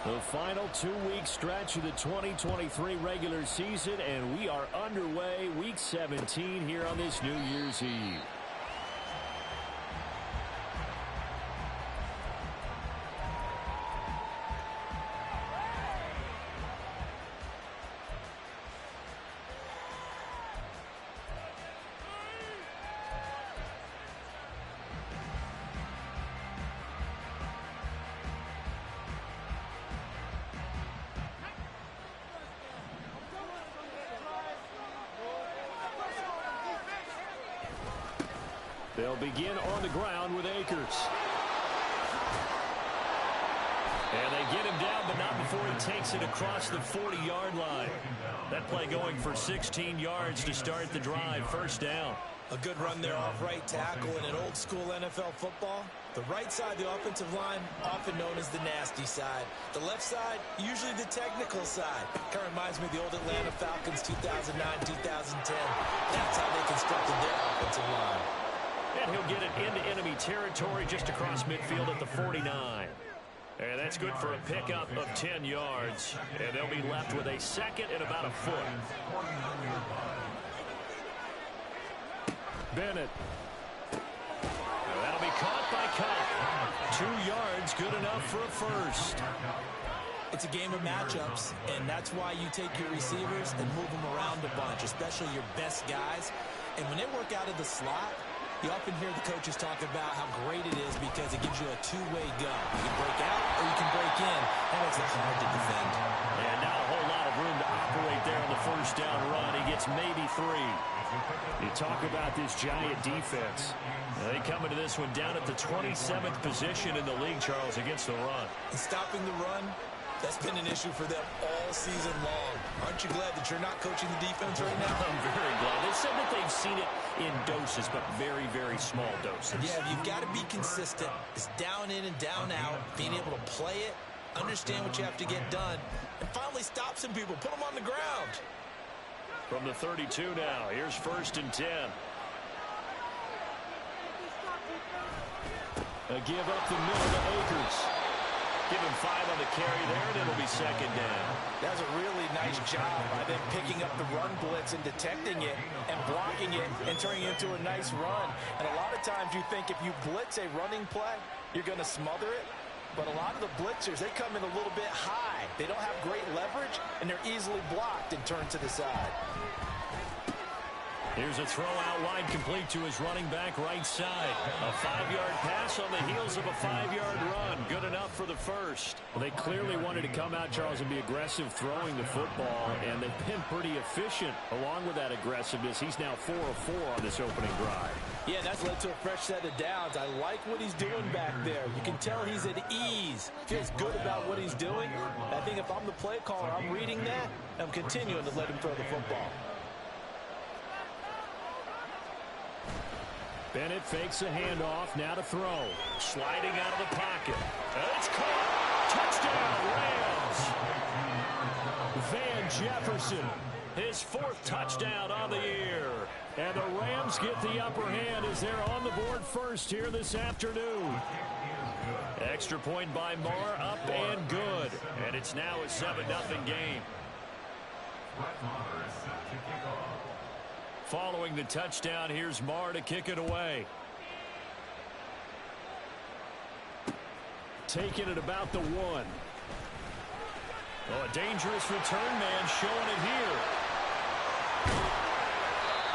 The final 2-week stretch of the 2023 regular season, and we are underway week 17 here on this New Year's Eve. They'll begin on the ground with Akers. And they get him down, but not before he takes it across the 40-yard line. That play going for 16 yards to start the drive. First down. A good run there off right tackle. In an old-school NFL football, the right side of the offensive line, often known as the nasty side. The left side, usually the technical side. Kind of reminds me of the old Atlanta Falcons 2009-2010. That's how they constructed their offensive line. And he'll get it into enemy territory just across midfield at the 49. And that's good for a pickup of 10 yards. And they'll be left with a second and about a foot. Bennett. And that'll be caught by Cup. 2 yards, good enough for a first. It's a game of matchups, and that's why you take your receivers and move them around a bunch, especially your best guys. And when they work out of the slot, you often hear the coaches talk about how great it is because it gives you a two-way go. You can break out or you can break in. That makes it hard to defend. And not a whole lot of room to operate there on the first down run. He gets maybe 3. You talk about this giant defense. They come into this one down at the 27th position in the league, Charles, against the run. And stopping the run, that's been an issue for them all season long. Aren't you glad that you're not coaching the defense right now? I'm very glad. They said that they've seen it in doses, but very, very small doses. Yeah, you've got to be consistent. It's down in and down out, being able to play it, understand what you have to get done, and finally stop some people, put them on the ground. From the 32 now, here's 1st and 10. A give up the middle to Akers. Give him 5 on the carry there, and it'll be second down. That was a really nice job by them picking up the run blitz and detecting it and blocking it and turning it into a nice run. And a lot of times you think if you blitz a running play, you're going to smother it. But a lot of the blitzers, they come in a little bit high. They don't have great leverage, and they're easily blocked and turned to the side. Here's a throw out wide, complete to his running back right side. A 5-yard pass on the heels of a 5-yard run. Good enough for the first. Well, they clearly wanted to come out, Charles, and be aggressive throwing the football, and they've been pretty efficient along with that aggressiveness. He's now 4 of 4 on this opening drive. Yeah, that's led to a fresh set of downs. I like what he's doing back there. You can tell he's at ease. Feels good about what he's doing. I think if I'm the play caller, I'm reading that, and I'm continuing to let him throw the football. Bennett fakes a handoff, now to throw. Sliding out of the pocket. It's caught. Touchdown, Rams. Van Jefferson, his 4th touchdown on the year. And the Rams get the upper hand as they're on the board first here this afternoon. Extra point by Marr, up and good. And it's now a 7-0 game. Following the touchdown, here's Marr to kick it away. Taking it about the 1. Oh, a dangerous return man showing it here.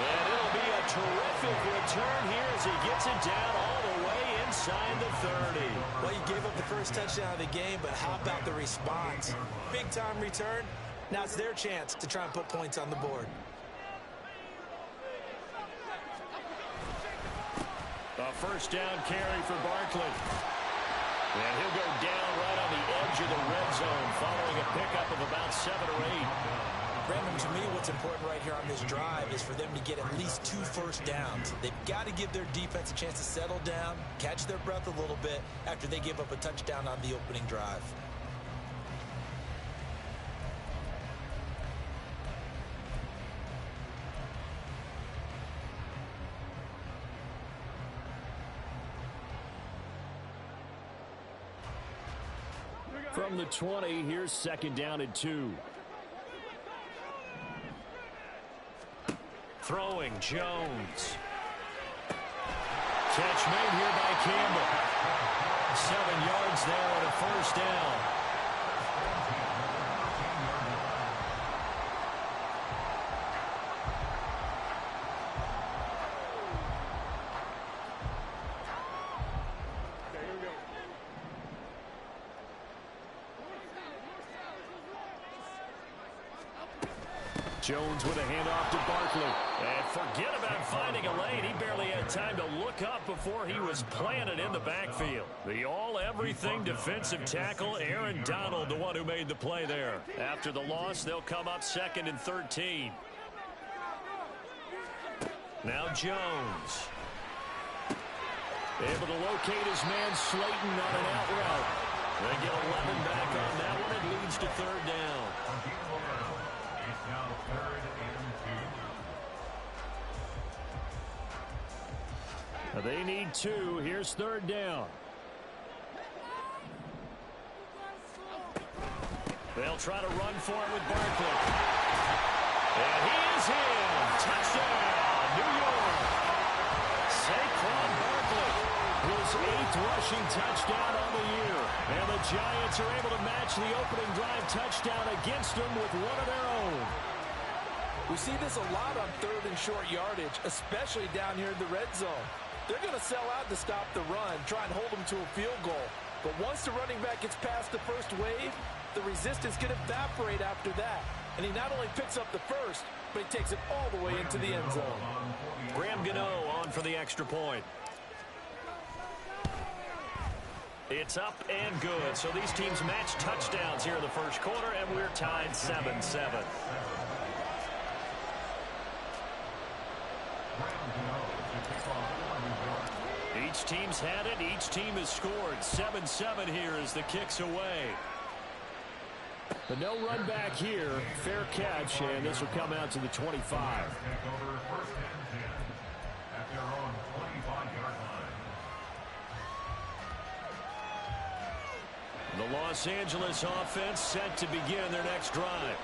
And it'll be a terrific return here as he gets it down all the way inside the 30. Well, you gave up the first touchdown of the game, but how about the response? Big-time return. Now it's their chance to try and put points on the board. A first down carry for Barkley. And he'll go down right on the edge of the red zone following a pickup of about 7 or 8. Brandon, to me, what's important right here on this drive is for them to get at least 2 first downs. They've got to give their defense a chance to settle down, catch their breath a little bit after they give up a touchdown on the opening drive. From the 20, here's 2nd down and 2. Throwing, Jones. Catch made here by Campbell. 7 yards there and a 1st down. Jones with a handoff to Barkley. And forget about finding a lane. He barely had time to look up before he was planted in the backfield. The all-everything defensive tackle, Aaron Donald, the one who made the play there. After the loss, they'll come up 2nd and 13. Now Jones. Able to locate his man Slayton on an out route. They get 11 back on that one. It leads to 3rd down. They need 2. Here's 3rd down. They'll try to run for it with Barkley. And he is in. Touchdown, New York. Saquon Barkley, his 8th rushing touchdown on the year. And the Giants are able to match the opening drive touchdown against them with one of their own. We see this a lot on 3rd and short yardage, especially down here in the red zone. They're going to sell out to stop the run, try and hold them to a field goal. But once the running back gets past the first wave, the resistance can evaporate after that. And he not only picks up the first, but he takes it all the way into the end zone. Graham Gano on for the extra point. It's up and good. So these teams match touchdowns here in the first quarter, and we're tied 7-7. Each team's had it. Each team has scored. 7-7 here as the kick's away. But no run back here. Fair catch, and this will come out to the 25. The Los Angeles offense set to begin their next drive.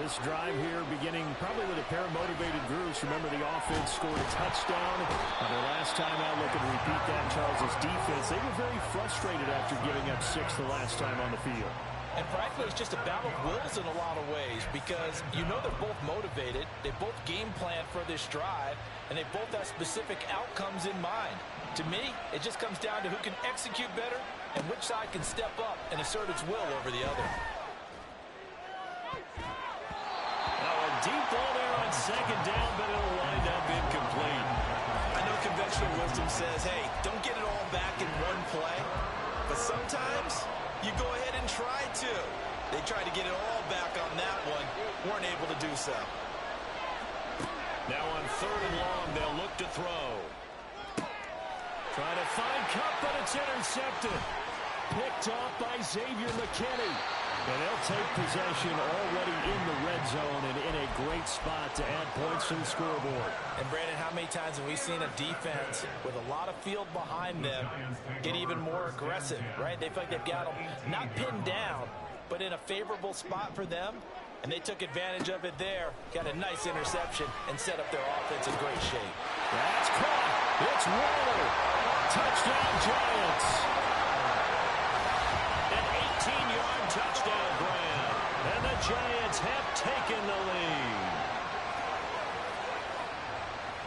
This drive here beginning probably with a pair of motivated groups. Remember, the offense scored a touchdown on their last time out. Looking to repeat that. Charles' defense, they were very frustrated after giving up 6 the last time on the field. And frankly, it's just a battle of wills in a lot of ways because you know they're both motivated. They both game plan for this drive, and they both have specific outcomes in mind. To me, it just comes down to who can execute better and which side can step up and assert its will over the other. Deep ball there on 2nd down, but it'll wind up incomplete. I know conventional wisdom says, hey, don't get it all back in one play. But sometimes you go ahead and try to. They tried to get it all back on that one. Weren't able to do so. Now on 3rd and long, they'll look to throw. Trying to find Cup, but it's intercepted. Picked off by Xavier McKinney. And they'll take possession already in the red zone and in a great spot to add points to the scoreboard. And, Brandon, how many times have we seen a defense with a lot of field behind them get even more aggressive, right? They feel like they've got them not pinned down, but in a favorable spot for them. And they took advantage of it there, got a nice interception, and set up their offense in great shape. That's caught. It's Waller. Touchdown, Giants. An 18-yard touchdown grab. And the Giants have taken the lead.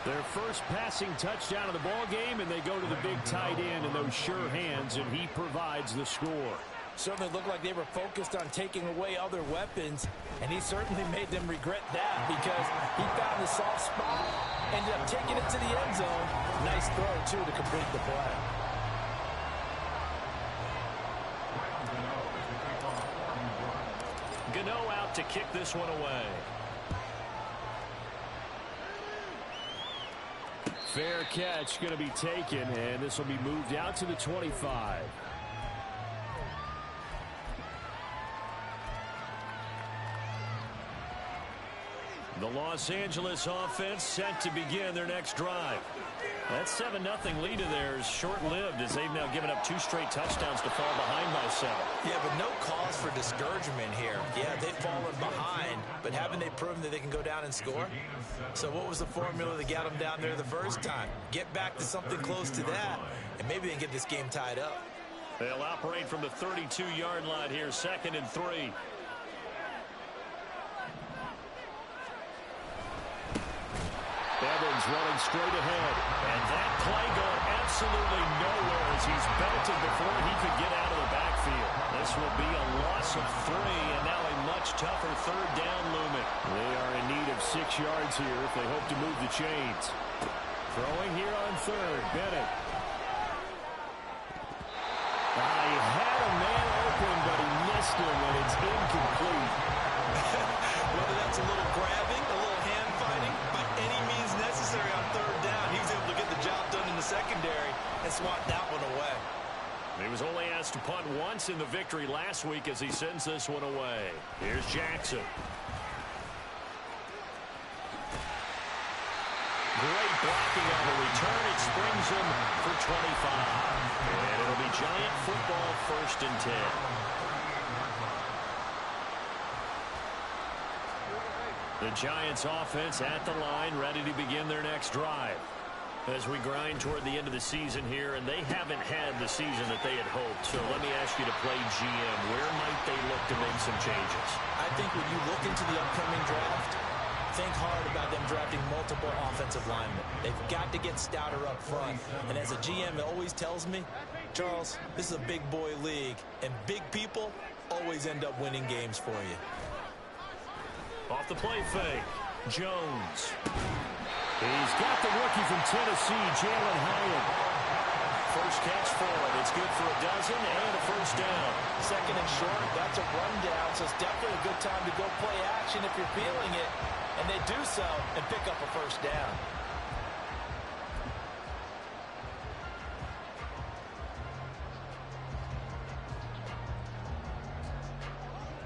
Their first passing touchdown of the ball game, and they go to the big tight end in those sure hands, and he provides the score. Certainly looked like they were focused on taking away other weapons, and he certainly made them regret that because he found the soft spot, ended up taking it to the end zone. Nice throw, too, to complete the play. Gano out to kick this one away. Fair catch going to be taken, and this will be moved out to the 25. The Los Angeles offense set to begin their next drive. That 7-0 lead of theirs short-lived as they've now given up 2 straight touchdowns to fall behind by 7. Yeah, but no cause for discouragement here. Yeah, they've fallen behind, but haven't they proven that they can go down and score? So what was the formula that got them down there the first time? Get back to something close to that, and maybe they can get this game tied up. They'll operate from the 32-yard line here, 2nd and 3. Evans running straight ahead. And that play going absolutely nowhere as he's belted before he could get out of the backfield. This will be a loss of 3, and now a much tougher 3rd down looming. They are in need of 6 yards here if they hope to move the chains. Throwing here on 3rd, Bennett. He had a man open, but he missed him, and it's incomplete. Whether that's a little grabbing, a little hand fighting, by any means necessary on 3rd down, he was able to get the job done in the secondary and swat that one away. He was only asked to punt once in the victory last week as he sends this one away. Here's Jackson. Great blocking on the return. It springs him for 25. And it'll be Giant football, 1st and 10. The Giants offense at the line, ready to begin their next drive. As we grind toward the end of the season here, and they haven't had the season that they had hoped. So let me ask you to play GM. Where might they look to make some changes? I think when you look into the upcoming draft, think hard about them drafting multiple offensive linemen. They've got to get stouter up front. And as a GM, it always tells me, Charles, this is a big boy league, and big people always end up winning games for you. Off the play fake, Jones. He's got the rookie from Tennessee, Jalen Hyatt. First catch for it. It's good for a dozen and a 1st down. 2nd and short, that's a rundown, so it's definitely a good time to go play action if you're feeling it. And they do so and pick up a 1st down.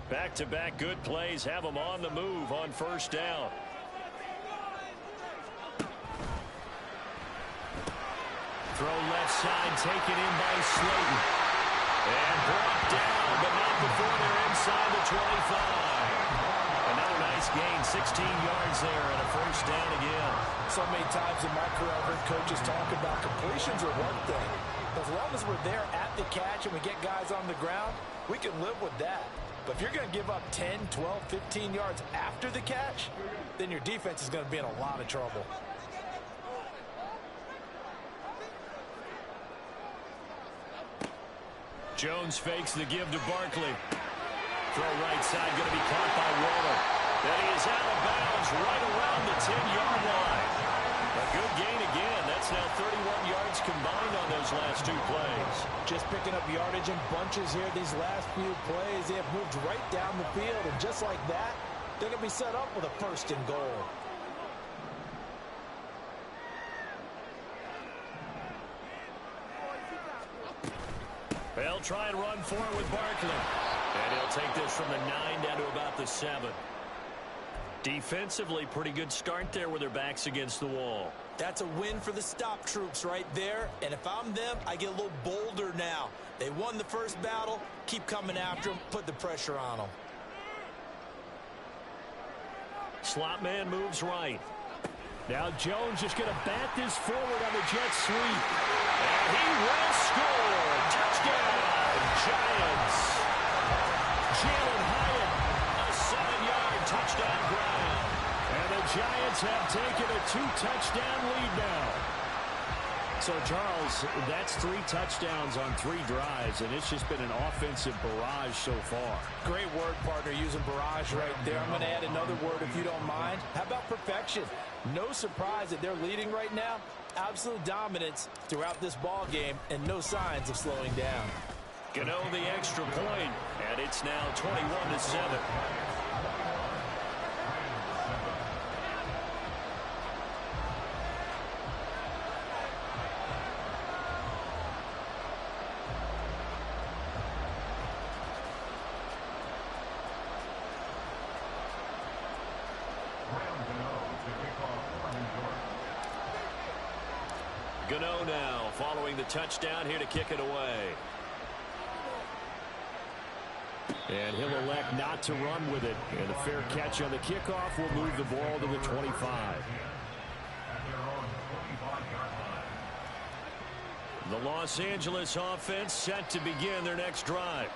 Back-to-back good plays have them on the move on 1st down. Throw left side, taken in by Slayton. And brought down, but not before they're inside the 25. Another nice gain, 16 yards there, and a 1st down again. So many times in my career, I've heard coaches talk about completions are one thing. As long as we're there at the catch and we get guys on the ground, we can live with that. But if you're going to give up 10, 12, 15 yards after the catch, then your defense is going to be in a lot of trouble. Jones fakes the give to Barkley. Throw right side, going to be caught by Waller. Then he is out of bounds right around the 10-yard line. A good gain again. That's now 31 yards combined on those last 2 plays. Just picking up yardage in bunches here these last few plays. They have moved right down the field, and just like that, they're going to be set up with a 1st and goal. They'll try and run for it with Barkley. And he'll take this from the 9 down to about the 7. Defensively, pretty good start there with their backs against the wall. That's a win for the stop troops right there. And if I'm them, I get a little bolder now. They won the first battle. Keep coming after them. Put the pressure on them. Slot man moves right. Now Jones just going to bat this forward on the jet sweep. And he will score. Touchdown, Giants. Jalen Hyatt, a 7-yard touchdown ground. And the Giants have taken a 2-touchdown lead now. So, Charles, that's 3 touchdowns on 3 drives, and it's just been an offensive barrage so far. Great word, partner, using barrage right there. I'm going to add another word if you don't mind. How about perfection? No surprise that they're leading right now. Absolute dominance throughout this ball game, and no signs of slowing down. Gano the extra point, and it's now 21-7. Gano now following the touchdown here to kick it away. And he'll elect not to run with it. And a fair catch on the kickoff will move the ball to the 25. The Los Angeles offense set to begin their next drive.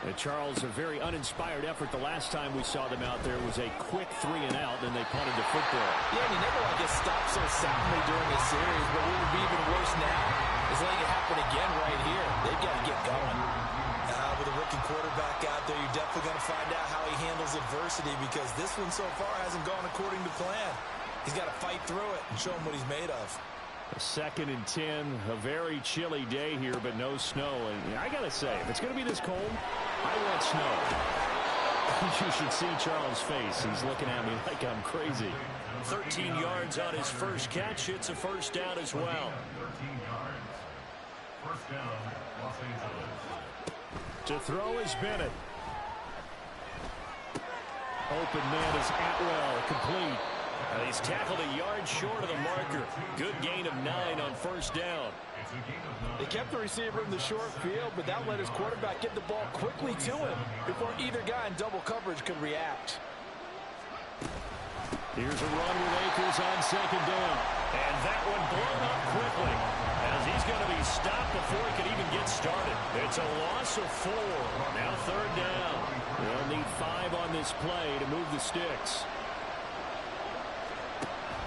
And Charles, a very uninspired effort. The last time we saw them out there was a quick 3-and-out, and they punted the football. Yeah, and you never want to get stopped so soundly during this series, but what would be even worse now is letting it happen again right here. They've got to get going. With a rookie quarterback out there, you're definitely going to find out how he handles adversity, because this one so far hasn't gone according to plan. He's got to fight through it and show him what he's made of. A 2nd and 10, a very chilly day here, but no snow. And I got to say, if it's going to be this cold, I want snow. You should see Charles' face. He's looking at me like I'm crazy. 13 yards on his first catch. It's a first down as well. 13 yards. First down, Los Angeles. To throw is Bennett. Open man is Atwell, complete. He's tackled a yard short of the marker. Good gain of 9 on first down. They kept the receiver in the short field, but that let his quarterback get the ball quickly to him before either guy in double coverage could react. Here's a run with Akers on second down. And that one blown up quickly, as he's going to be stopped before he can even get started. It's a loss of 4. Now third down. They'll need 5 on this play to move the sticks.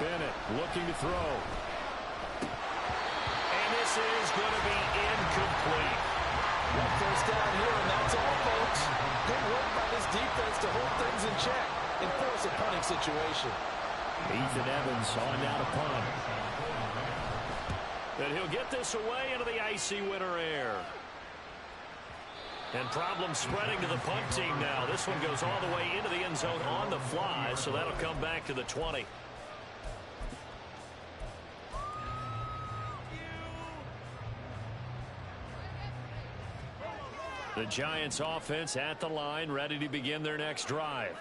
Bennett looking to throw. And this is going to be incomplete. One first down here, and that's all, folks. Good work by this defense to hold things in check and force a punting situation. Ethan Evans on down to punt. And he'll get this away into the icy winter air. And problem spreading to the punt team now. This one goes all the way into the end zone on the fly, so that'll come back to the 20. The Giants offense at the line, ready to begin their next drive.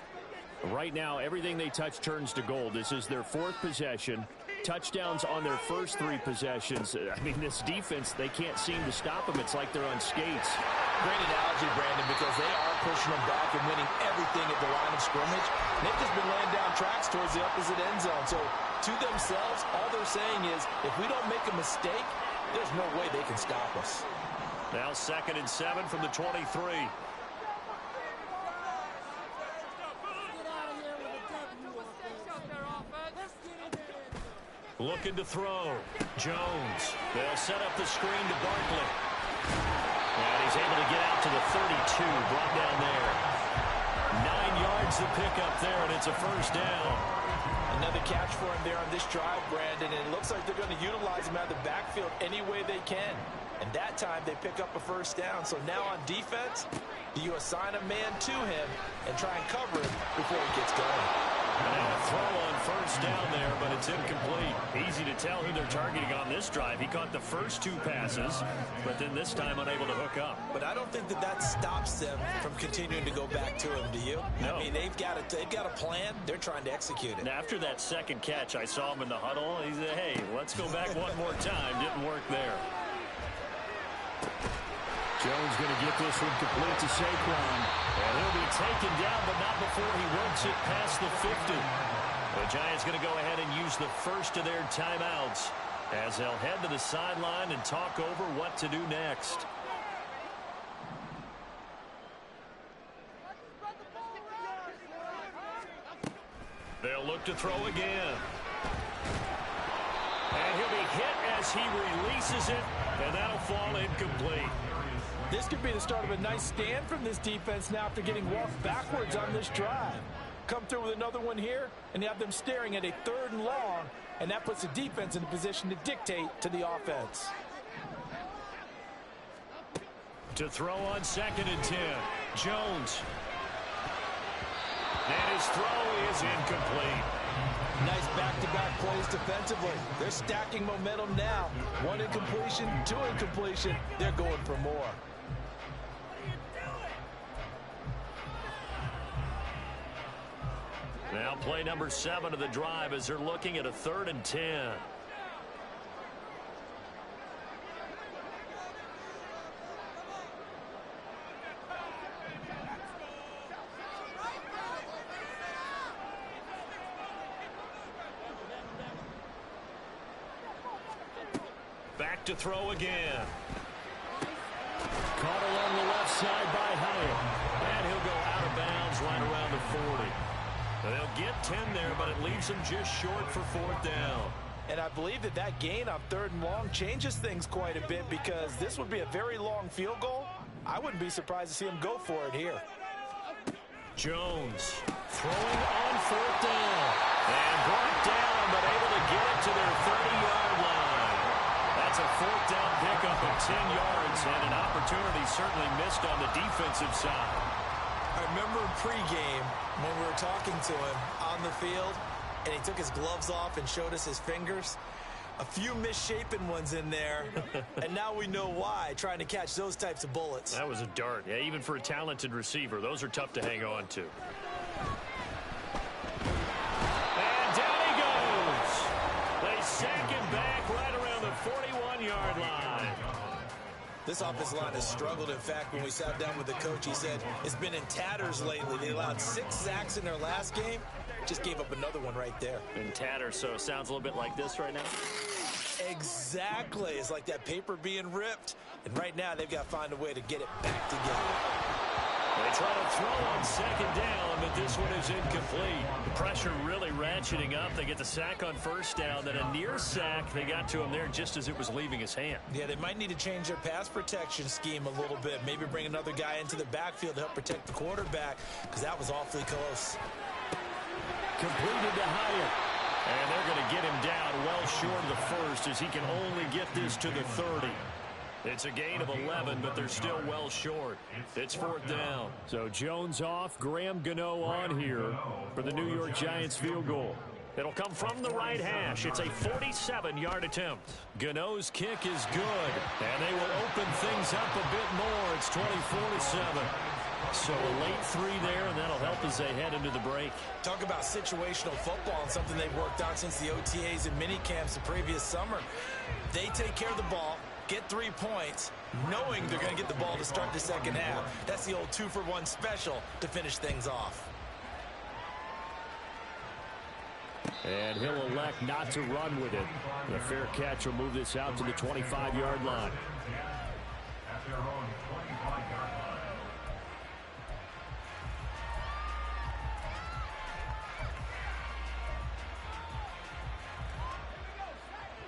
Right now, everything they touch turns to gold. This is their 4th possession. Touchdowns on their first 3 possessions. I mean, this defense, they can't seem to stop them. It's like they're on skates. Great analogy, Brandon, because they are pushing them back and winning everything at the line of scrimmage. And they've just been laying down tracks towards the opposite end zone. So, to themselves, all they're saying is, if we don't make a mistake, there's no way they can stop us. Now 2nd and 7 from the 23. Looking to throw. Jones. They'll set up the screen to Barkley. And he's able to get out to the 32. Brought down there. 9 yards to pick up there, and it's a first down. Another catch for him there on this drive, Brandon. And it looks like they're going to utilize him out of the backfield any way they can. And that time they pick up a first down. So now on defense, do you assign a man to him and try and cover him before he gets going? Now a throw on first down there, but it's incomplete. Easy to tell who they're targeting on this drive. He caught the first 2 passes, but then this time unable to hook up. But I don't think that stops them from continuing to go back to him, do you? No. I mean, they've got a plan. They're trying to execute it. And after that second catch, I saw him in the huddle. He said, hey, let's go back one more time. Didn't work there. Jones going to get this one complete to Saquon. And he'll be taken down, but not before he works it past the 50. The Giants going to go ahead and use the first of their timeouts as they'll head to the sideline and talk over what to do next. They'll look to throw again. And he'll be hit as he releases it, and that'll fall incomplete. This could be the start of a nice stand from this defense now after getting walked backwards on this drive. Come through with another one here, and you have them staring at a 3rd and long, and that puts the defense in a position to dictate to the offense. To throw on 2nd and 10, Jones. And his throw is incomplete. Nice back-to-back plays defensively. They're stacking momentum now. 1 incompletion, 2 incompletion. They're going for more. Now play number 7 of the drive as they're looking at a 3rd and 10. back to throw again. Caught along the left side by Hyatt. And he'll go out of bounds right around the 40. Now they'll get 10 there, but it leaves them just short for 4th down. And I believe that that gain on 3rd and long changes things quite a bit, because this would be a very long field goal. I wouldn't be surprised to see him go for it here. Jones throwing on 4th down. And brought down, but able to get it to their 30-yard line. That's a 4th down pickup of 10 yards, and an opportunity certainly missed on the defensive side. I remember pregame when we were talking to him on the field, and he took his gloves off and showed us his fingers. A few misshapen ones in there, and now we know why, trying to catch those types of bullets. That was a dart. Yeah, even for a talented receiver, those are tough to hang on to. And down he goes. They sack him back right around the 41-yard line. This offensive line has struggled. In fact, when we sat down with the coach, he said it's been in tatters lately. They allowed 6 sacks in their last game. Just gave up another one right there. In tatters, so it sounds a little bit like this right now. Exactly. It's like that paper being ripped. And right now, they've got to find a way to get it back together. They try to throw on 2nd down, but this one is incomplete. The pressure really ratcheting up. They get the sack on 1st down, then a near sack. They got to him there just as it was leaving his hand. Yeah, they might need to change their pass protection scheme a little bit. Maybe bring another guy into the backfield to help protect the quarterback, because that was awfully close. Completed to Hyatt. And they're going to get him down well short of the 1st, as he can only get this to the 30. It's a gain of 11, but they're still well short. It's 4th down. So Jones off, Graham Gano on here for the New York Giants field goal. It'll come from the right hash. It's a 47-yard attempt. Gano's kick is good, and they will open things up a bit more. It's 24-7. So a late 3 there, and that'll help as they head into the break. Talk about situational football and something they've worked on since the OTAs and mini camps the previous summer. They take care of the ball, get 3 points, knowing they're going to get the ball to start the second half. That's the old 2-for-1 special to finish things off. And he'll elect not to run with it. The fair catch will move this out to the 25-yard line.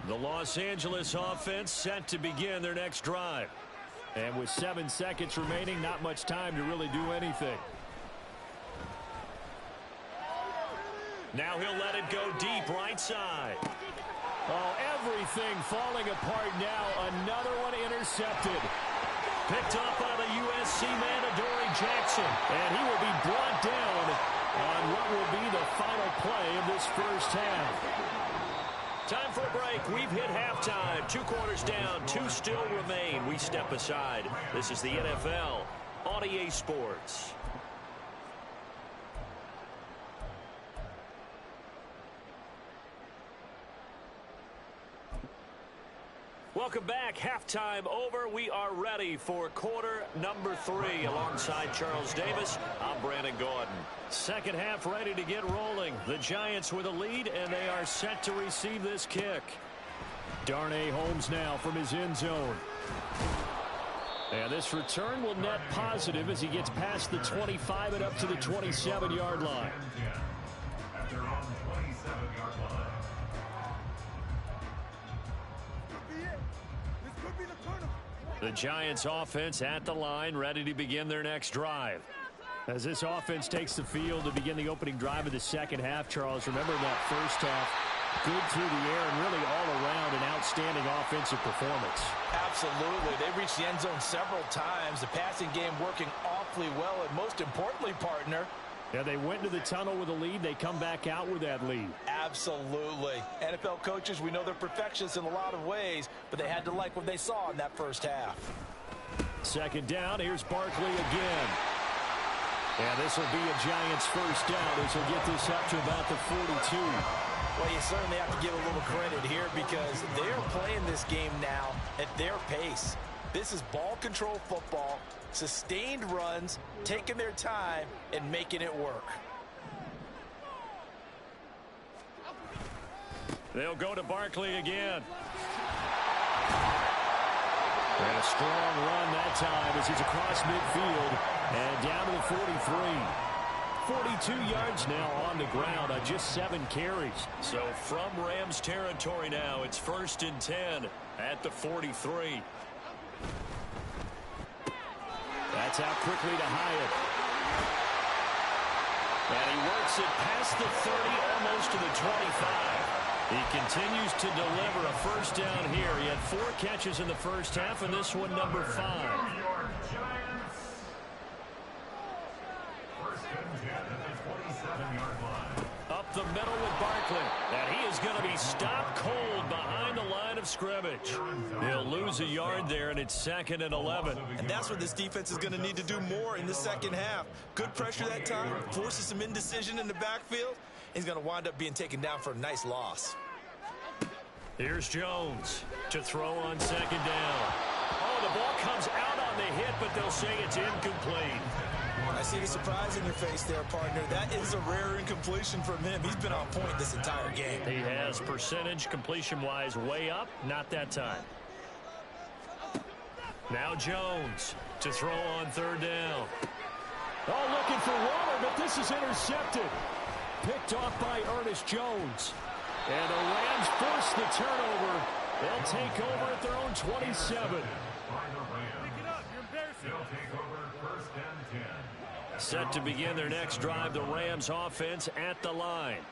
The Los Angeles offense set to begin their next drive. And with 7 seconds remaining, not much time to really do anything. Now he'll let it go deep right side. Oh, everything falling apart now. Another one intercepted. Picked up by the USC man, Adoree Jackson. And he will be brought down on what will be the final play of this first half. Time for a break. We've hit halftime. 2 quarters down. 2 still remain. We step aside. This is the NFL on EA Sports. Welcome back. Halftime over. We are ready for quarter number 3. Alongside Charles Davis, I'm Brandon Gordon. Second half ready to get rolling. The Giants with a lead, and they are set to receive this kick. Darnay Holmes now from his end zone. And this return will net positive as he gets past the 25 and up to the 27-yard line. The Giants offense at the line, ready to begin their next drive. As this offense takes the field to begin the opening drive of the second half, Charles, remember that first half, good through the air and really all around an outstanding offensive performance. Absolutely. They reached the end zone several times. The passing game working awfully well, and most importantly, partner, yeah, they went to the tunnel with a lead. They come back out with that lead. Absolutely. NFL coaches, we know they're perfectionists in a lot of ways, but they had to like what they saw in that first half. Second down, here's Barkley again. And this will be a Giants first down as he'll get this up to about the 42. Well, you certainly have to give a little credit here because they are playing this game now at their pace. This is ball control football, sustained runs, taking their time, and making it work. They'll go to Barkley again. And a strong run that time as he's across midfield and down to the 43. 42 yards now on the ground on just 7 carries. So from Rams territory now, it's 1st and 10 at the 43. That's out quickly to Hyatt. And he works it past the 30, almost to the 25. He continues to deliver a first down here. He had 4 catches in the first half, and this one number 5. Up the middle with Barkley. And he is going to be stopped cold behind the line of scrimmage. He'll lose a yard there, and it's 2nd and 11. And that's what this defense is going to need to do more in the second half. Good pressure that time, forces some indecision in the backfield. He's going to wind up being taken down for a nice loss. Here's Jones to throw on 2nd down. Oh, the ball comes out on the hit, but they'll say it's incomplete. I see the surprise in your face there, partner. That is a rare incompletion from him. He's been on point this entire game. He has percentage completion-wise way up. Not that time. Now Jones to throw on 3rd down. Oh, looking for Waller, but this is intercepted. Picked off by Ernest Jones. And the Rams force the turnover. They'll take over at their own 27. Set to begin their next drive, the Rams offense at the line.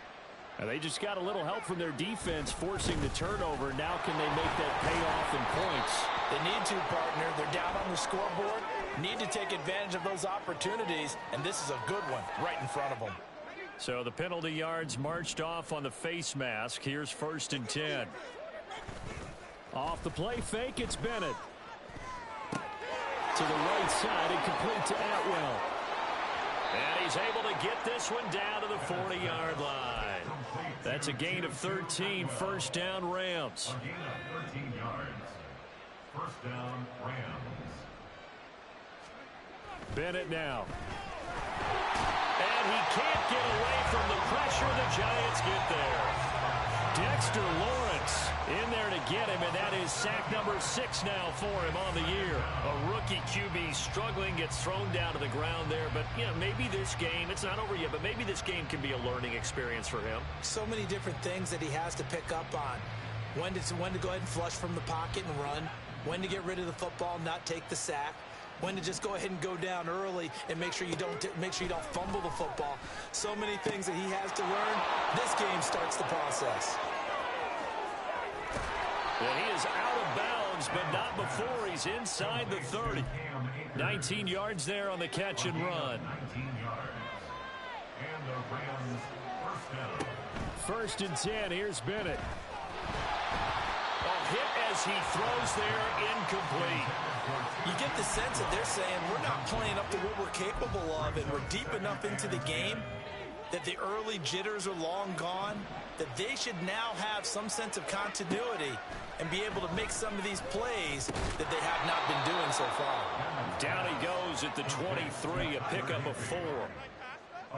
And they just got a little help from their defense forcing the turnover. Now can they make that pay off in points? They need to, partner. They're down on the scoreboard. Need to take advantage of those opportunities. And this is a good one right in front of them. So the penalty yards marched off on the face mask. Here's 1st and 10. Off the play fake, it's Bennett. To the right side and complete to Atwell. And he's able to get this one down to the 40-yard line. That's a gain of 13, 1st down Rams. A gain of 13 yards. 1st down Rams. Bennett now. And he can't get away from the pressure. The Giants get there. Dexter Lawrence in there to get him, and that is sack number 6 now for him on the year. A rookie QB struggling, gets thrown down to the ground there, but you know, maybe this game, it's not over yet, but maybe this game can be a learning experience for him. So many different things that he has to pick up on. When to go ahead and flush from the pocket and run, when to get rid of the football, not take the sack, when to just go ahead and go down early and make sure you don't fumble the football. So many things that he has to learn. This game starts the process. And he is out of bounds, but not before he's inside the 30. 19 yards there on the catch and run. 19 yards. And the Rams 1st down. 1st and 10, here's Bennett. A hit as he throws there, incomplete. You get the sense that they're saying we're not playing up to what we're capable of, and we're deep enough into the game that the early jitters are long gone, that they should now have some sense of continuity and be able to make some of these plays that they have not been doing so far. Down he goes at the 23, a pickup of 4.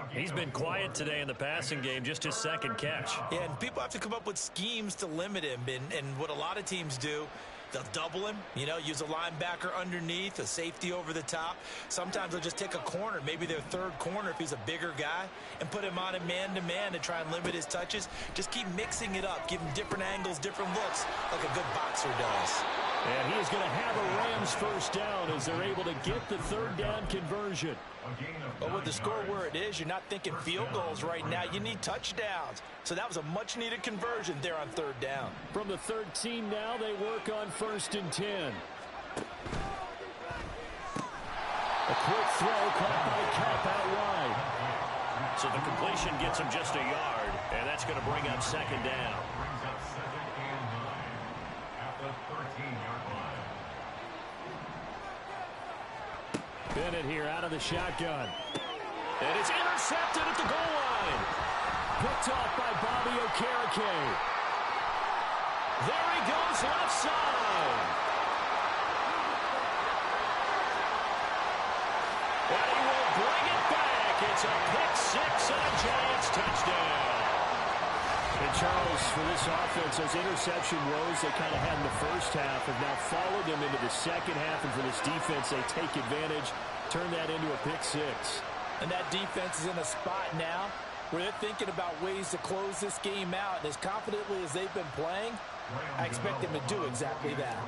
He's been quiet today in the passing game, just his 2nd catch. Yeah, and people have to come up with schemes to limit him, and what a lot of teams do, they'll double him, use a linebacker underneath, a safety over the top. Sometimes they'll just take a corner, maybe their 3rd corner if he's a bigger guy, and put him on a man-to-man to try and limit his touches. Just keep mixing it up, give him different angles, different looks, like a good boxer does. And he is going to have a Rams 1st down as they're able to get the 3rd down conversion. But with the score where it is, you're not thinking field goals right now. You need touchdowns. So that was a much-needed conversion there on 3rd down. From the 13 now, they work on 1st and 10. A quick throw caught by Cup out wide. So the completion gets him just a yard, and that's going to bring up 2nd down. Brings up 2nd and 9 at the 13-yard line. Bennett here out of the shotgun. And it's intercepted at the goal line. Picked off by Bobby Okereke. There he goes left side. And he will bring it back. It's a pick 6 and a Giants touchdown. And Charles, for this offense, those interception woes they kind of had in the first half have now followed them into the second half. And for this defense, they take advantage, turn that into a pick six. And that defense is in a spot now where they're thinking about ways to close this game out. And as confidently as they've been playing, I expect them to do exactly that.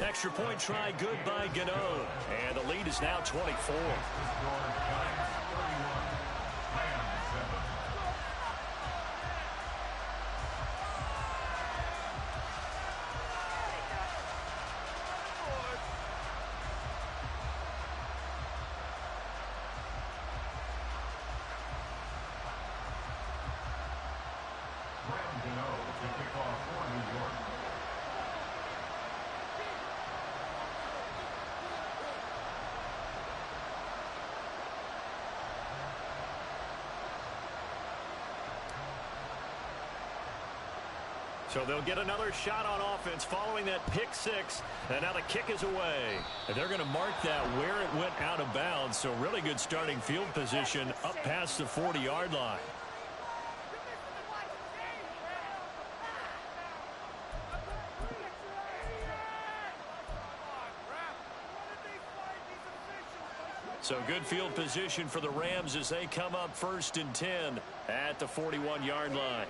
Extra point try good by Gano. And the lead is now 24. So they'll get another shot on offense following that pick six. And now the kick is away. And they're going to mark that where it went out of bounds. So really good starting field position up past the 40-yard line. So good field position for the Rams as they come up 1st and 10 at the 41-yard line.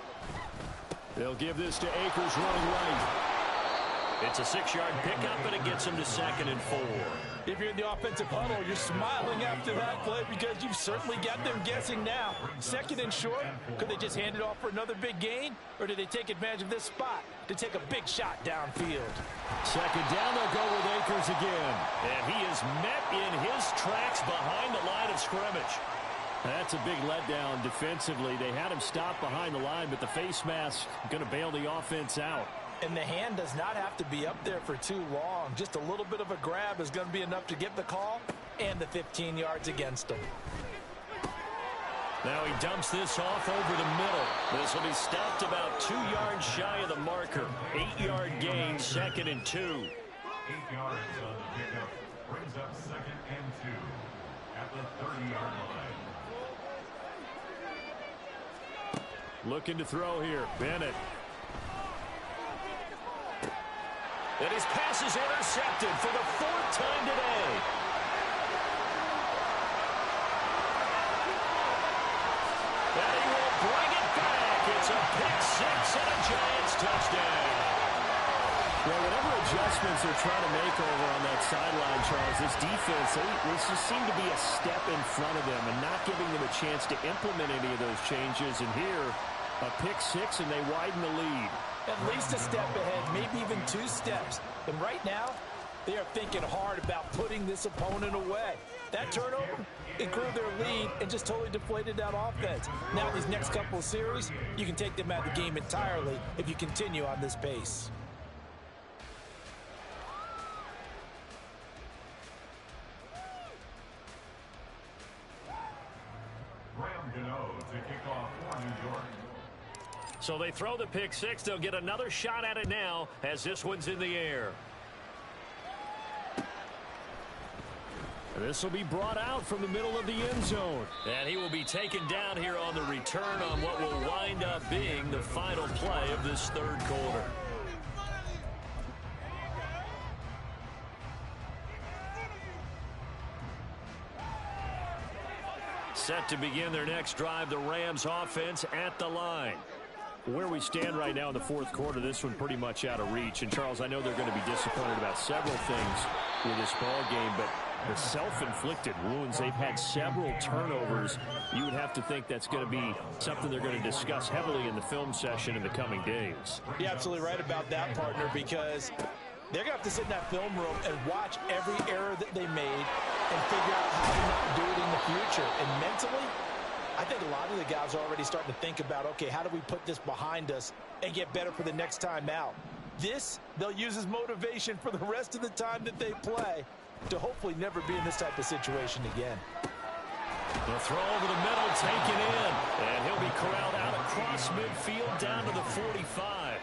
They'll give this to Akers running right. It's a 6-yard pickup, and it gets him to 2nd and 4. If you're in the offensive huddle, you're smiling after that play because you've certainly got them guessing now. 2nd and short, could they just hand it off for another big gain? Or did they take advantage of this spot to take a big shot downfield? 2nd down, they'll go with Akers again. And he is met in his tracks behind the line of scrimmage. That's a big letdown defensively. They had him stop behind the line, but the face mask going to bail the offense out. And the hand does not have to be up there for too long. Just a little bit of a grab is going to be enough to get the call and the 15 yards against him. Now he dumps this off over the middle. This will be stopped about 2 yards shy of the marker. 8-yard gain, 2nd and 2. 8 yards on the pickup. Brings up 2nd and 2 at the 30-yard line. Looking to throw here. Bennett. And his pass is intercepted for the 4th time today. And he will bring it back. It's a pick six and a Giants touchdown. Well, whatever adjustments they're trying to make over on that sideline, Charles, this defense, they just seem to be a step in front of them and not giving them a chance to implement any of those changes. And here, a pick six, and they widen the lead. At least a step ahead, maybe even 2 steps. And right now, they are thinking hard about putting this opponent away. That turnover, it grew their lead and just totally deflated that offense. Now, these next couple of series, you can take them out of the game entirely if you continue on this pace. To kick off for New York. So they throw the pick six. They'll get another shot at it now as this one's in the air. This will be brought out from the middle of the end zone. And he will be taken down here on the return on what will wind up being the final play of this 3rd quarter. Set to begin their next drive, the Rams offense at the line. Where we stand right now in the 4th quarter, this one pretty much out of reach. And, Charles, I know they're going to be disappointed about several things with this ball game, but the self-inflicted wounds, they've had several turnovers. You would have to think that's going to be something they're going to discuss heavily in the film session in the coming days. You're absolutely right about that, partner, because they're going to have to sit in that film room and watch every error that they made and figure out how to not do it in the future. And mentally, I think a lot of the guys are already starting to think about, okay, how do we put this behind us and get better for the next time out? This, they'll use as motivation for the rest of the time that they play to hopefully never be in this type of situation again. The throw over the middle, taken in, and he'll be corralled out across midfield down to the 45.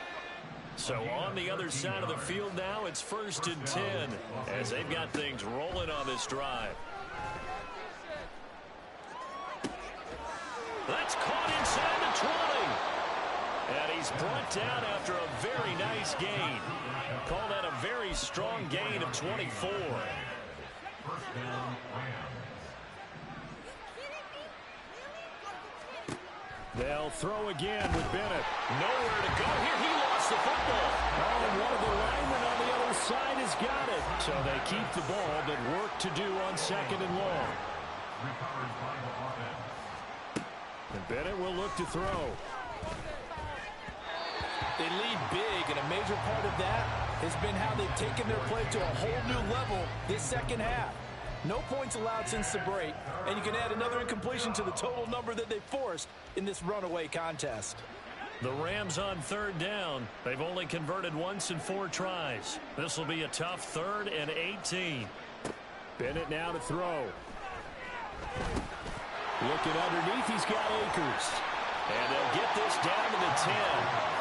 So on the other side of the field now, it's 1st and 10 as they've got things rolling on this drive. He's brought down after a very nice gain. Call that a very strong gain of 24. First down, Rams. They'll throw again with Bennett. Nowhere to go here. He lost the football. Oh, and one of the linemen on the other side has got it. So they keep the ball, but work to do on second and long. Recovered by the offense. And Bennett will look to throw. They lead big, and a major part of that has been how they've taken their play to a whole new level this second half. No points allowed since the break, and you can add another incompletion to the total number that they forced in this runaway contest. The Rams on third down. They've only converted once in 4 tries. This will be a tough 3rd and 18. Bennett now to throw. Looking underneath, he's got Akers. And they'll get this down to the 10.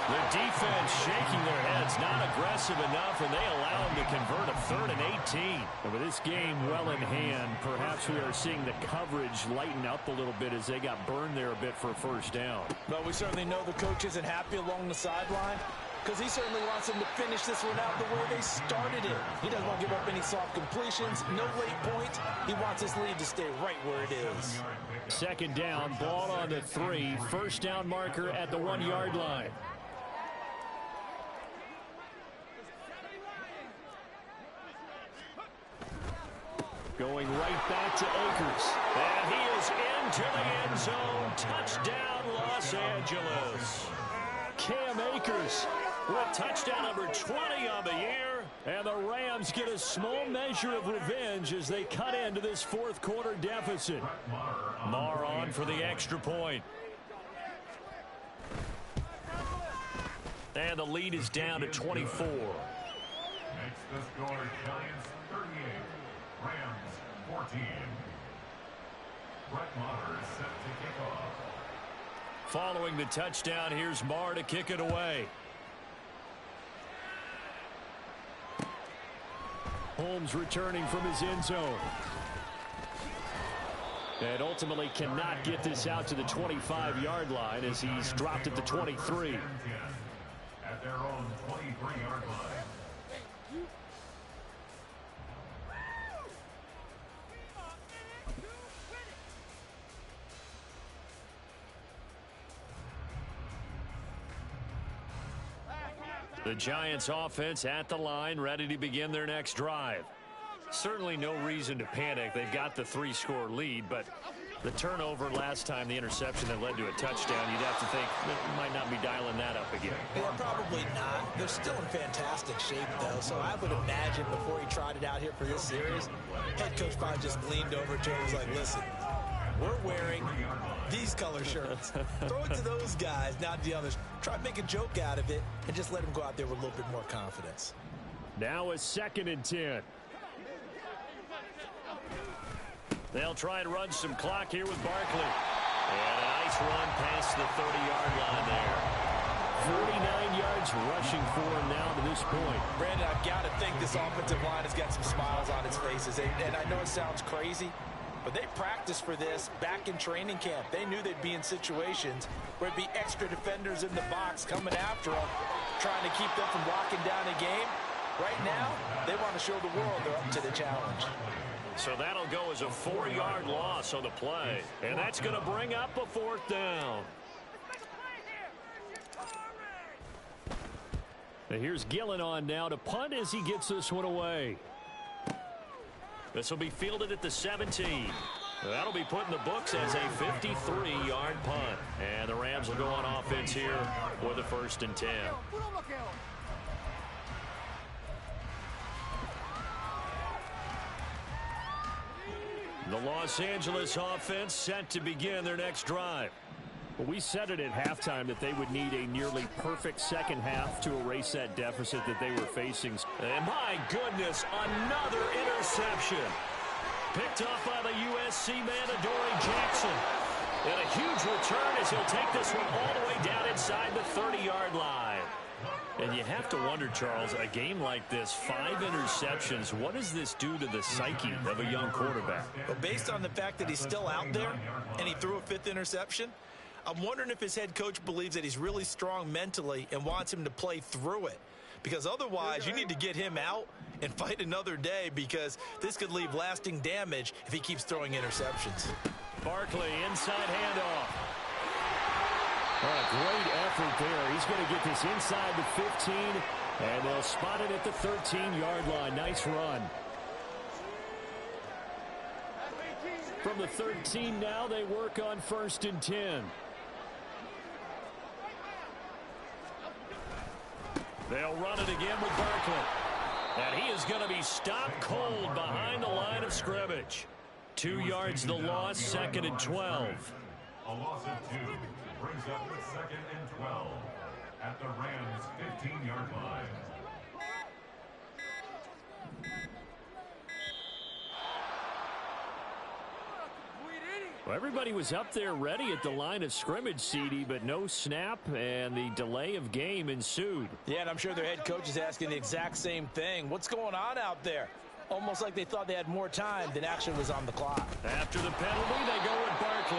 The defense shaking their heads, not aggressive enough, and they allow them to convert a 3rd and 18. And with this game well in hand, perhaps we are seeing the coverage lighten up a little bit as they got burned there a bit for a first down. But we certainly know the coach isn't happy along the sideline, because he certainly wants them to finish this one out the way they started it. He doesn't want to give up any soft completions, no late points. He wants his lead to stay right where it is. Second down, ball on the 3. First down marker at the 1-yard line. Going right back to Akers. And he is into the end zone. Touchdown, Los Angeles. Cam Akers with touchdown number 20 on the year. And the Rams get a small measure of revenge as they cut into this 4th quarter deficit. Marr on for the extra point. And the lead is down to 24. Makes the score Giants 38. Rams 14. Brett Maher is set to kick off. Following the touchdown, here's Marr to kick it away. Holmes returning from his end zone. And ultimately cannot get this out to the 25-yard line as he's dropped at the 23. At their own 23-yard line. The Giants offense at the line, ready to begin their next drive. Certainly no reason to panic. They've got the 3-score lead, but the turnover last time, the interception that led to a touchdown, you'd have to think they might not be dialing that up again. Yeah, probably not. They're still in fantastic shape, though, so I would imagine before he tried it out here for this series, head coach probably just leaned over to him and was like, listen, we're wearing these color shirts. Throw it to those guys, not the others. Try to make a joke out of it and just let them go out there with a little bit more confidence. Now a 2nd and 10. They'll try and run some clock here with Barkley. And a nice run past the 30-yard line there. 49 yards rushing for him now to this point. Brandon, I've got to think this offensive line has got some smiles on its faces. And I know it sounds crazy, but they practiced for this back in training camp. They knew they'd be in situations where it'd be extra defenders in the box coming after them, trying to keep them from locking down a game. Right now, they want to show the world they're up to the challenge. So that'll go as a 4-yard loss on the play. And that's going to bring up a 4th down. And here's Gillen on now to punt as he gets this one away. This will be fielded at the 17. That'll be put in the books as a 53-yard punt. And the Rams will go on offense here for the 1st and 10. The Los Angeles offense set to begin their next drive. Well, we said it at halftime that they would need a nearly perfect second half to erase that deficit that they were facing. And my goodness, another interception. Picked up by the USC man, Adoree Jackson. And a huge return as he'll take this one all the way down inside the 30-yard line. And you have to wonder, Charles, a game like this, 5 interceptions, what does this do to the psyche of a young quarterback? But based on the fact that he's still out there and he threw a 5th interception, I'm wondering if his head coach believes that he's really strong mentally and wants him to play through it. Because otherwise, you need to get him out and fight another day, because this could leave lasting damage if he keeps throwing interceptions. Barkley, inside handoff. What a great effort there. He's going to get this inside the 15, and they'll spot it at the 13-yard line. Nice run. From the 13 now, they work on 1st and 10. They'll run it again with Barkley. And he is going to be stopped cold behind the line of scrimmage. 2 yards the loss, 2nd and 12. A loss of 2 brings up 2nd and 12 at the Rams' 15-yard line. Well, everybody was up there ready at the line of scrimmage, CD, but no snap, and the delay of game ensued. Yeah, and I'm sure their head coach is asking the exact same thing. What's going on out there? Almost like they thought they had more time than actually was on the clock. After the penalty, they go with Barkley.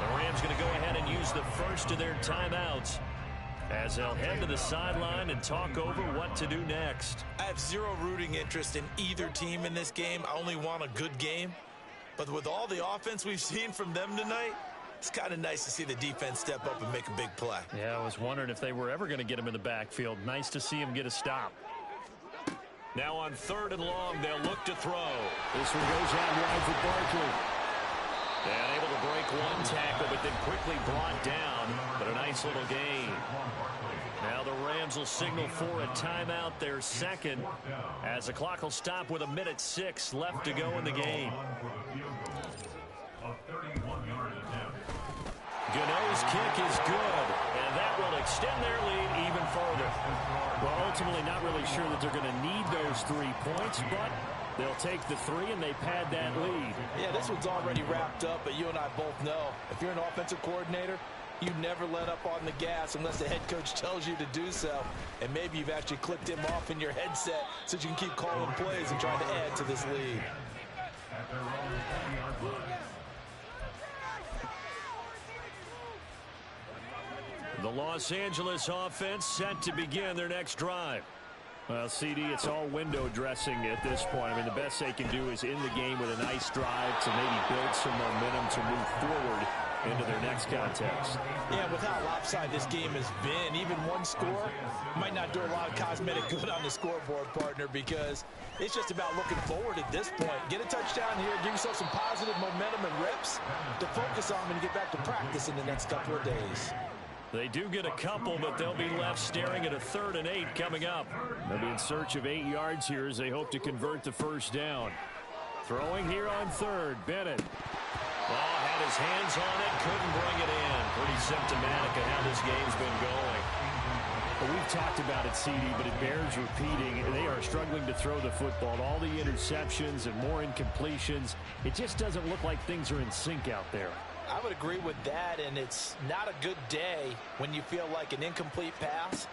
The Rams going to go ahead and use the first of their timeouts as they'll head to the sideline and talk over what to do next. I have zero rooting interest in either team in this game. I only want a good game. But with all the offense we've seen from them tonight, it's kind of nice to see the defense step up and make a big play. Yeah, I was wondering if they were ever going to get him in the backfield. Nice to see him get a stop. Now on 3rd and long, they'll look to throw. This one goes out wide for Barkley. And able to break one tackle, but then quickly brought down. But a nice little gain. Now the Rams will signal for a timeout, their second, as the clock will stop with 1:06 left to go in the game. Gano's kick is good, and that will extend their lead even further. Well, ultimately not really sure that they're going to need those 3 points, but they'll take the 3 and they pad that lead. Yeah, this one's already wrapped up, but you and I both know if you're an offensive coordinator, you never let up on the gas unless the head coach tells you to do so. And maybe you've actually clicked him off in your headset so you can keep calling plays and trying to add to this lead. The Los Angeles offense set to begin their next drive. Well, CD, it's all window dressing at this point. I mean, the best they can do is end the game with a nice drive to maybe build some momentum to move forward into their next contest. Yeah, with how lopsided this game has been, even one score might not do a lot of cosmetic good on the scoreboard, partner, because it's just about looking forward at this point. Get a touchdown here, give yourself some positive momentum and reps to focus on when you get back to practice in the next couple of days. They do get a couple, but they'll be left staring at a 3rd and 8 coming up. They'll be in search of 8 yards here as they hope to convert the first down. Throwing here on 3rd, Bennett. Oh, had his hands on it, couldn't bring it in. Pretty symptomatic of how this game's been going. Well, we've talked about it, CD, but it bears repeating. They are struggling to throw the football. All the interceptions and more incompletions. It just doesn't look like things are in sync out there. I would agree with that, and it's not a good day when you feel like an incomplete pass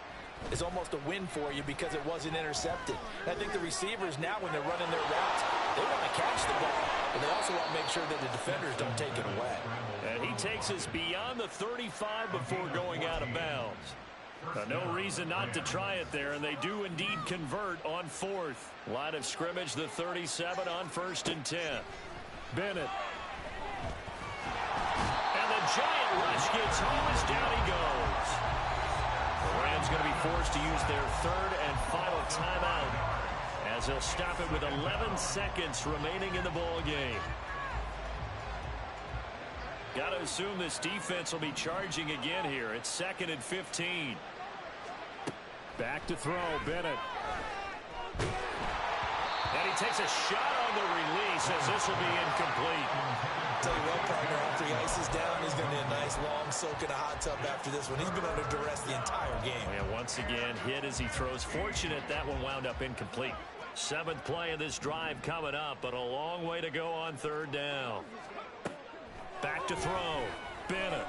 is almost a win for you because it wasn't intercepted. And I think the receivers now, when they're running their routes, they want to catch the ball, but they also want to make sure that the defenders don't take it away. And he takes us beyond the 35 before going out of bounds. No reason not to try it there, and they do indeed convert on 4th. Line of scrimmage, the 37 on 1st and 10. Bennett. Giant rush gets home as down he goes. The Rams going to be forced to use their 3rd and final timeout as they'll stop it with 11 seconds remaining in the ball game. Got to assume this defense will be charging again here. It's 2nd and 15. Back to throw, Bennett. And he takes a shot on the release as this will be incomplete. Tell you what, partner, after he ices down, he's going to need a nice long soak in a hot tub after this one. He's been under duress the entire game. And once again, hit as he throws. Fortunate that one wound up incomplete. 7th play of this drive coming up, but a long way to go on 3rd down. Back to throw. Bennett.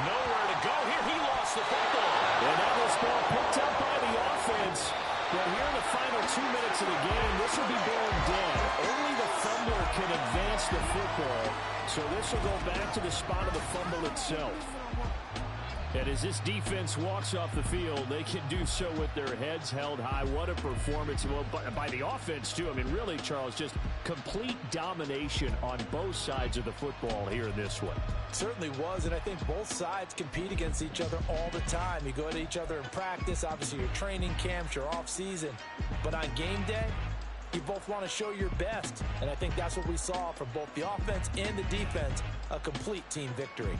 Nowhere to go here. He lost the football. And now this ball picked up by the offense. Well, here in the final 2 minutes of the game, this will be born dead. Only the fumbler can advance the football, so this will go back to the spot of the fumble itself. And as this defense walks off the field, they can do so with their heads held high. What a performance by the offense, too. I mean, really, Charles, just complete domination on both sides of the football here in this one. Certainly was, and I think both sides compete against each other all the time. You go at each other in practice, obviously your training camps, your off-season. But on game day, you both want to show your best, and I think that's what we saw from both the offense and the defense, a complete team victory.